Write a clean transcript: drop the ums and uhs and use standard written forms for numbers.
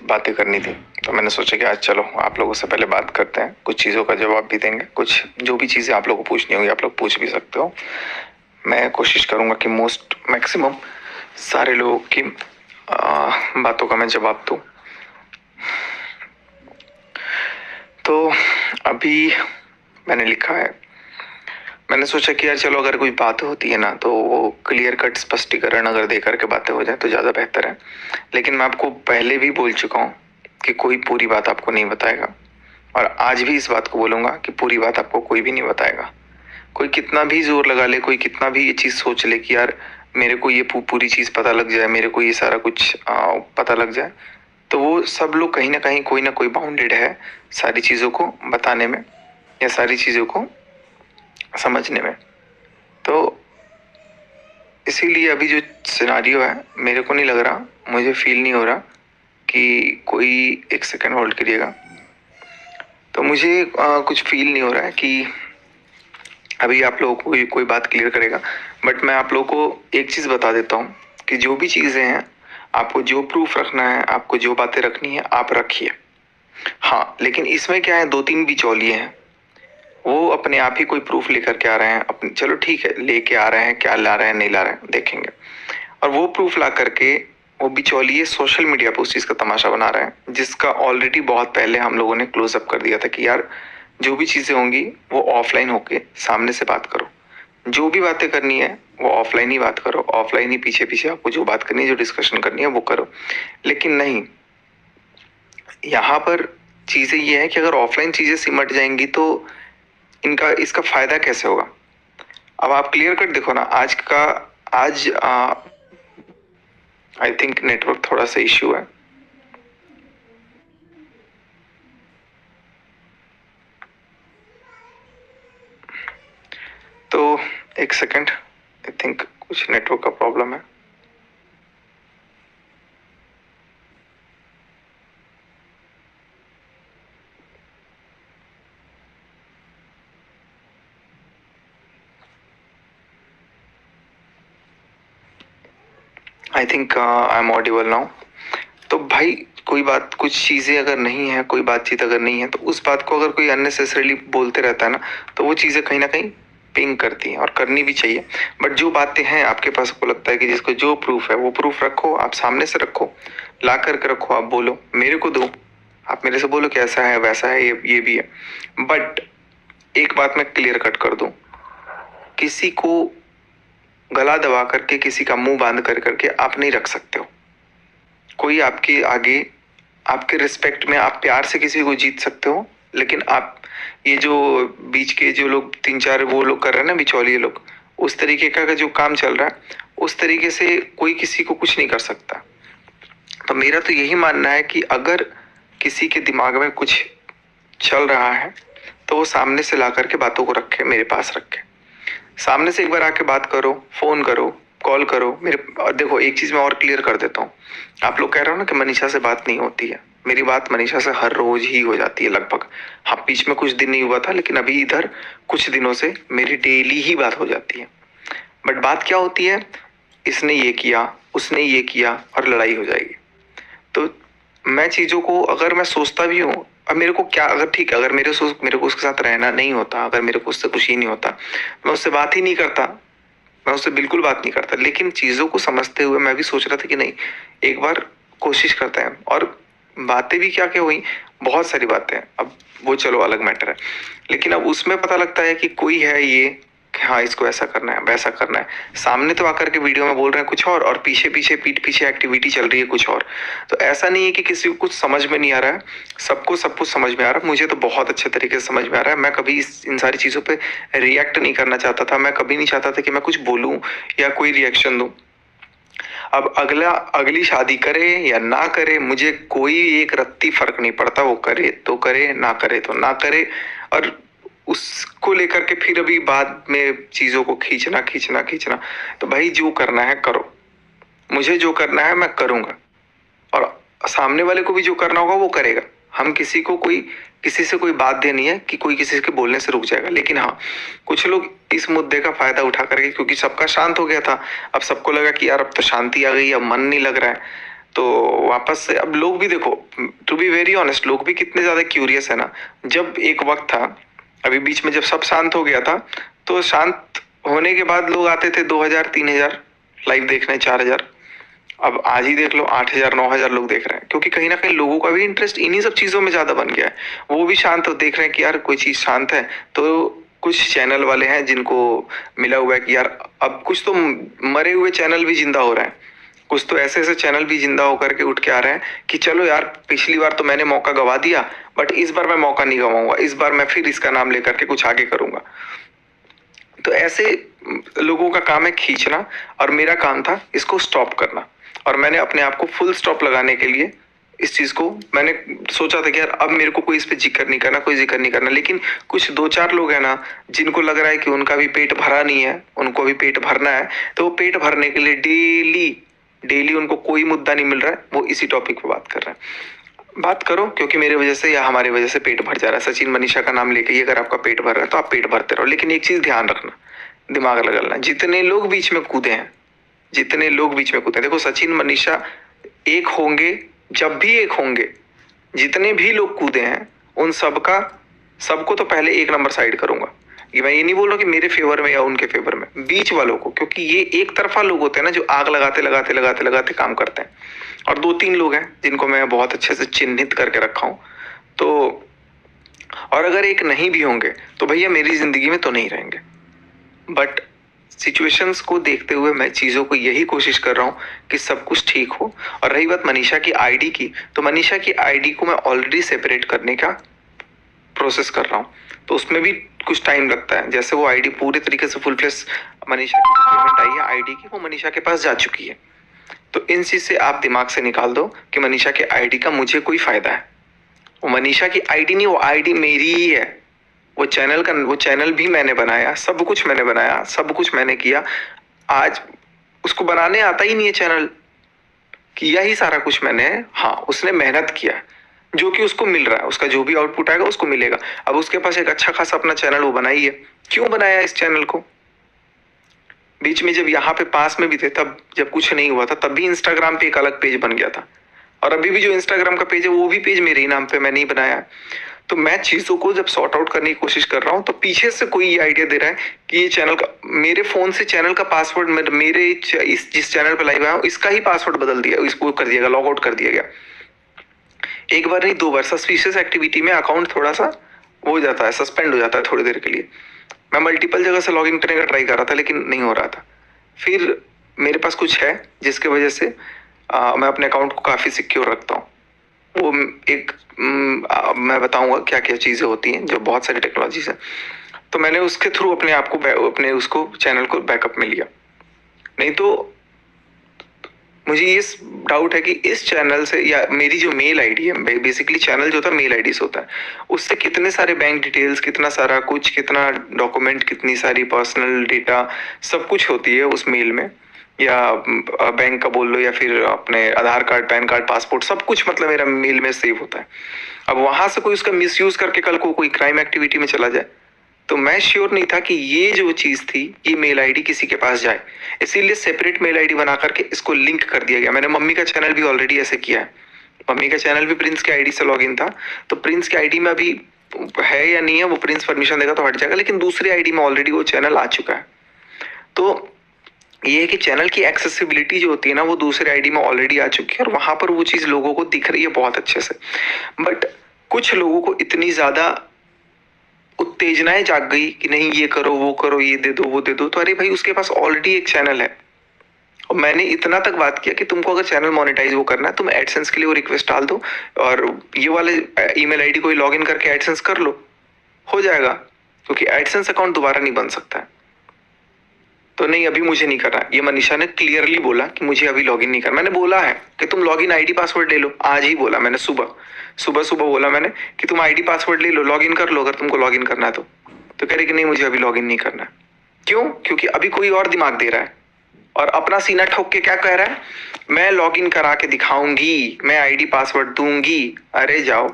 बातें करनी थी, तो मैंने सोचा कि आज चलो आप लोगों से पहले बात करते हैं, कुछ चीज़ों का जवाब भी देंगे, कुछ जो भी चीज़ें आप लोगों को पूछनी होगी आप लोग पूछ भी सकते हो। मैं कोशिश करूँगा कि मैक्सिमम सारे लोगों की बातों का मैं जवाब दूँ। तो अभी मैंने लिखा है, मैंने सोचा कि यार चलो अगर कोई बात होती है ना तो वो क्लियर कट स्पष्टीकरण अगर दे करके बातें हो जाए तो ज़्यादा बेहतर है। लेकिन मैं आपको पहले भी बोल चुका हूँ कि कोई पूरी बात आपको नहीं बताएगा, और आज भी इस बात को बोलूँगा कि पूरी बात आपको कोई भी नहीं बताएगा। कोई कितना भी जोर लगा ले, कोई कितना भी ये चीज़ सोच ले कि यार मेरे को ये पूरी चीज़ पता लग जाए, मेरे को ये सारा कुछ पता लग जाए, तो वो सब लोग कहीं ना कहीं कोई ना कोई बाउंडेड है सारी चीज़ों को बताने में या सारी चीज़ों को समझने में। तो इसीलिए अभी जो सिनारियो है मेरे को नहीं लग रहा, मुझे फील नहीं हो रहा कि कोई एक सेकंड होल्ड करिएगा, तो मुझे कुछ फील नहीं हो रहा है कि अभी आप लोगों को कोई बात क्लियर करेगा। बट मैं आप लोगों को एक चीज़ बता देता हूँ कि जो भी चीज़ें हैं, आपको जो प्रूफ रखना है, आपको जो बातें रखनी है आप रखिए। हाँ, लेकिन इसमें क्या है, 2-3 बिचौलिए हैं, वो अपने आप ही कोई प्रूफ लेकर के आ रहे हैं अपने, चलो ठीक है लेके आ रहे हैं, क्या ला रहे हैं नहीं ला रहे हैं देखेंगे, और वो प्रूफ ला करके वो बिचौलिए सोशल मीडिया पे उस चीज़ का तमाशा बना रहे हैं, जिसका ऑलरेडी बहुत पहले हम लोगों ने क्लोज अप कर दिया था कि यार जो भी चीज़ें होंगी वो ऑफलाइन होके सामने से बात करो, जो भी बातें करनी है वो ऑफलाइन ही बात करो, ऑफलाइन ही पीछे पीछे आपको जो बात करनी है, जो डिस्कशन करनी है वो करो। लेकिन नहीं, यहाँ पर चीज़ें ये है कि अगर ऑफलाइन चीज़ें सिमट जाएंगी तो इसका फायदा कैसे होगा। अब आप क्लियर कट देखो ना, आज आई थिंक नेटवर्क थोड़ा सा इश्यू है। तो एक सेकंड, आई थिंक कुछ नेटवर्क का प्रॉब्लम है। I think I am audible now. तो भाई कोई बात, कुछ चीज़ें अगर नहीं है, कोई बातचीत अगर नहीं है, तो उस बात को अगर कोई अननेसेसरीली बोलते रहता है ना, तो वो चीज़ें कहीं ना कहीं पिंग करती हैं, और करनी भी चाहिए। बट जो बातें हैं आपके पास, को लगता है कि जिसको जो प्रूफ है वो प्रूफ रखो, आप सामने से रखो, ला करके रखो, आप बोलो, मेरे को दो, आप मेरे से बोलो कि ऐसा है वैसा है, ये भी है। बट एक बात मैं क्लियर कट कर दूं, किसी को गला दबा करके, किसी का मुंह बांध कर करके आप नहीं रख सकते हो। कोई आपके आगे, आपके रिस्पेक्ट में आप प्यार से किसी को जीत सकते हो, लेकिन आप ये जो बीच के जो लोग 3-4 वो लोग कर रहे हैं ना, बिचौलिए लोग, उस तरीके का जो काम चल रहा है, उस तरीके से कोई किसी को कुछ नहीं कर सकता। तो मेरा तो यही मानना है कि अगर किसी के दिमाग में कुछ चल रहा है तो वो सामने से ला करके बातों को रखे, मेरे पास रखे, सामने से एक बार आके बात करो, फोन करो, कॉल करो मेरे। और देखो एक चीज मैं और क्लियर कर देता हूँ, आप लोग कह रहे हो ना कि मनीषा से बात नहीं होती है, मेरी बात मनीषा से हर रोज ही हो जाती है लगभग। हाँ, बीच में कुछ दिन नहीं हुआ था, लेकिन अभी इधर कुछ दिनों से मेरी डेली ही बात हो जाती है। बट बात क्या होती है, इसने ये किया, उसने ये किया, और लड़ाई हो जाएगी। तो मैं चीजों को अगर मैं सोचता भी हूँ, अब मेरे को क्या, अगर ठीक है, अगर मेरे को उसके साथ रहना नहीं होता, अगर मेरे को उससे खुशी नहीं होता, मैं उससे बात ही नहीं करता, मैं उससे बिल्कुल बात नहीं करता। लेकिन चीज़ों को समझते हुए मैं भी सोच रहा था कि नहीं, एक बार कोशिश करते हैं। और बातें भी क्या क्या हुई, बहुत सारी बातें हैं, अब वो चलो अलग मैटर है। लेकिन अब उसमें पता लगता है कि कोई है ये कि हाँ इसको ऐसा करना है, वैसा करना है, सामने तो आकर के वीडियो में बोल रहे हैं कुछ और पीछे पीछे पीठ पीछे एक्टिविटी चल रही है कुछ और। तो ऐसा नहीं है कि किसी को कुछ समझ में नहीं आ रहा है, सबको सब कुछ समझ में आ रहा है। मुझे तो बहुत अच्छे तरीके से समझ में आ रहा है। मैं कभी इन सारी चीज़ों पे रिएक्ट नहीं करना चाहता था, मैं कभी नहीं चाहता था कि मैं कुछ बोलूं या कोई रिएक्शन दूं। अब अगली शादी करे या ना करे, मुझे कोई एक रत्ती फर्क नहीं पड़ता, वो करे तो करे, ना करे तो ना करे। और उसको लेकर के फिर अभी बाद में चीजों को खींचना खींचना खींचना, तो भाई जो करना है करो, मुझे जो करना है मैं करूंगा, और सामने वाले को भी जो करना होगा वो करेगा। हम किसी से कोई बाध्य नहीं है कि कोई किसी के बोलने से रुक जाएगा। लेकिन हाँ, कुछ लोग इस मुद्दे का फायदा उठा करके, क्योंकि सबका शांत हो गया था, अब सबको लगा कि यार अब तो शांति आ गई, अब मन नहीं लग रहा है, तो वापस से अब लोग भी देखो, टू बी वेरी ऑनेस्ट, लोग भी कितने ज्यादा क्यूरियस है ना। जब एक वक्त था, अभी बीच में जब सब शांत हो गया था, तो शांत होने के बाद लोग आते थे 2000 3000 लाइव देखने, 4000। अब आज ही देख लो 8000 9000 लोग देख रहे हैं, क्योंकि कहीं ना कहीं लोगों का भी इंटरेस्ट इन्हीं सब चीजों में ज्यादा बन गया है। वो भी शांत देख रहे हैं कि यार कोई चीज शांत है, तो कुछ चैनल वाले हैं जिनको मिला हुआ है कि यार अब कुछ तो मरे हुए चैनल भी जिंदा हो रहे हैं, कुछ तो ऐसे ऐसे चैनल भी जिंदा होकर के उठ के आ रहे हैं कि चलो यार पिछली बार तो मैंने मौका गवा दिया, बट इस बार मैं मौका नहीं गवाऊंगा, इस बार मैं फिर इसका नाम लेकर के कुछ आगे करूंगा। तो ऐसे लोगों का काम है खींचना, और मेरा काम था इसको स्टॉप करना। और मैंने अपने आप को फुल स्टॉप लगाने के लिए इस चीज को मैंने सोचा था कि यार अब मेरे को कोई इस पे जिक्र नहीं करना, कोई जिक्र नहीं करना। लेकिन कुछ 2-4 लोग हैं ना, जिनको लग रहा है कि उनका भी पेट भरा नहीं है, उनको भी पेट भरना है, तो वो पेट भरने के लिए डेली डेली उनको कोई मुद्दा नहीं मिल रहा है, वो इसी टॉपिक पे बात कर रहे हैं। बात करो, क्योंकि मेरे वजह से या हमारी वजह से पेट भर जा रहा है। सचिन मनीषा का नाम लेके ही अगर आपका पेट भर रहा है तो आप पेट भरते रहो, लेकिन एक चीज ध्यान रखना, दिमाग लगाना, जितने लोग बीच में कूदे हैं, जितने लोग बीच में कूदे, देखो सचिन मनीषा एक होंगे, जब भी एक होंगे, जितने भी लोग कूदे हैं उन सबका, सबको तो पहले एक नंबर साइड करूंगा। ये मैं ये नहीं बोल रहा कि मेरे फेवर में या उनके फेवर में, बीच वालों को, क्योंकि ये एक तरफा लोग होते हैं ना, जो आग लगाते लगाते लगाते लगाते काम करते हैं। और 2-3 लोग हैं जिनको मैं बहुत अच्छे से चिन्हित करके रखा हूं। तो और अगर एक नहीं भी होंगे तो भैया मेरी जिंदगी में तो नहीं रहेंगे। बट सिचुएशंस को देखते हुए मैं चीजों को यही कोशिश कर रहा हूँ कि सब कुछ ठीक हो। और रही बात मनीषा की आईडी की, तो मनीषा की आईडी को मैं ऑलरेडी सेपरेट करने का प्रोसेस कर रहा हूँ, तो उसमें भी कुछ टाइम लगता है। जैसे वो आईडी पूरे तरीके से फुल फ्लेश मनीषा की पेमेंट आई है आईडी की, वो मनीषा के पास जा चुकी है। तो इन चीज से आप दिमाग से निकाल दो कि मनीषा के आईडी का मुझे कोई फायदा है। वो मनीषा की आईडी नहीं, वो आईडी मेरी ही है। वो चैनल भी मैंने बनाया, सब कुछ मैंने बनाया, सब कुछ मैंने किया। आज उसको बनाने आता ही नहीं है चैनल, किया ही सारा कुछ मैंने। हाँ, उसने मेहनत किया, जो कि उसको मिल रहा है, उसका जो भी आउटपुट आएगा उसको मिलेगा। अब उसके पास एक अच्छा खासा अपना चैनल वो बनाई है। क्यों बनाया इस चैनल को? बीच में जब यहाँ पे पास में भी थे, तब जब कुछ नहीं हुआ था, तब भी इंस्टाग्राम पे एक अलग पेज बन गया था। और अभी भी जो इंस्टाग्राम का पेज है वो भी पेज मेरे ही नाम पे, मैंने ही बनाया। तो मैं चीजों को जब सॉर्ट आउट करने की कोशिश कर रहा हूँ, तो पीछे से कोई ये आइडिया दे रहा है कि ये चैनल का, मेरे फोन से चैनल का पासवर्ड, मेरे इस जिस चैनल पे लाइव आया हूँ इसका ही पासवर्ड बदल दिया, इसको कर दिया गया, लॉग आउट कर दिया गया। एक बार नहीं 2 बार सस्पिशियस एक्टिविटी में अकाउंट थोड़ा सा हो जाता है, सस्पेंड हो जाता है थोड़ी देर के लिए। मैं मल्टीपल जगह से लॉगिन करने का ट्राई कर रहा था, लेकिन नहीं हो रहा था। फिर मेरे पास कुछ है जिसके वजह से मैं अपने अकाउंट को काफी सिक्योर रखता हूँ। वो एक मैं बताऊंगा क्या क्या चीजें होती हैं, जो बहुत सारी टेक्नोलॉजीज है। तो मैंने उसके थ्रू अपने आप को, अपने उसको चैनल को बैकअप में लिया। नहीं तो मुझे ये डाउट है कि इस चैनल से, या मेरी जो मेल आईडी है, बेसिकली चैनल जो होता है मेल आईडी से होता है, उससे कितने सारे बैंक डिटेल्स, कितना सारा कुछ, कितना डॉक्यूमेंट, कितनी सारी पर्सनल डेटा, सब कुछ होती है उस मेल में। या बैंक का बोल लो, या फिर अपने आधार कार्ड, पैन कार्ड, पासपोर्ट, सब कुछ मतलब मेरा मेल में सेव होता है। अब वहां से कोई उसका मिसयूज करके कल को कोई क्राइम एक्टिविटी में चला जाए, तो मैं श्योर नहीं था कि ये जो चीज थी, ये मेल आईडी किसी के पास जाए। इसीलिए सेपरेट मेल आईडी बना करके इसको लिंक कर दिया गया। मैंने मम्मी का चैनल भी ऑलरेडी ऐसे किया है। मम्मी का चैनल भी प्रिंस के आईडी से लॉगिन था, तो प्रिंस के आईडी में अभी है या नहीं है, वो प्रिंस परमिशन देगा तो हट जाएगा, लेकिन दूसरी आईडी में ऑलरेडी वो चैनल आ चुका है। तो ये है कि चैनल की एक्सेसिबिलिटी जो होती है ना, वो दूसरे आईडी में ऑलरेडी आ चुकी है, और वहां पर वो चीज लोगों को दिख रही है बहुत अच्छे से। बट कुछ लोगों को इतनी ज्यादा उत्तेजनाएं जाग गई कि नहीं ये करो, वो करो, ये दे दो, वो दे दो। तो अरे भाई, उसके पास ऑलरेडी एक चैनल है। और मैंने इतना तक बात किया कि तुमको अगर चैनल मोनेटाइज वो करना है, तुम एडसेंस के लिए वो रिक्वेस्ट डाल दो, और ये वाले ईमेल आईडी को लॉग इन करके एडसेंस कर लो, हो जाएगा। क्योंकि एडसेंस अकाउंट दोबारा नहीं बन सकता है। तो नहीं, अभी मुझे नहीं करना। ये मनीषा ने क्लियरली बोला कि मुझे अभी लॉगिन नहीं करना। मैंने बोला है कि तुम लॉगिन आईडी पासवर्ड ले लो, आज ही बोला मैंने, सुबह बोला मैंने कि तुम आईडी पासवर्ड ले लो, लॉगिन कर लो अगर तुमको लॉगिन करना है तो कह रही कि नहीं मुझे अभी लॉगिन नहीं करना है। क्यों? क्योंकि अभी कोई और दिमाग दे रहा है और अपना सीना ठोक के क्या कह रहा है, मैं लॉगिन करा के दिखाऊंगी, मैं आईडी पासवर्ड दूंगी। अरे जाओ,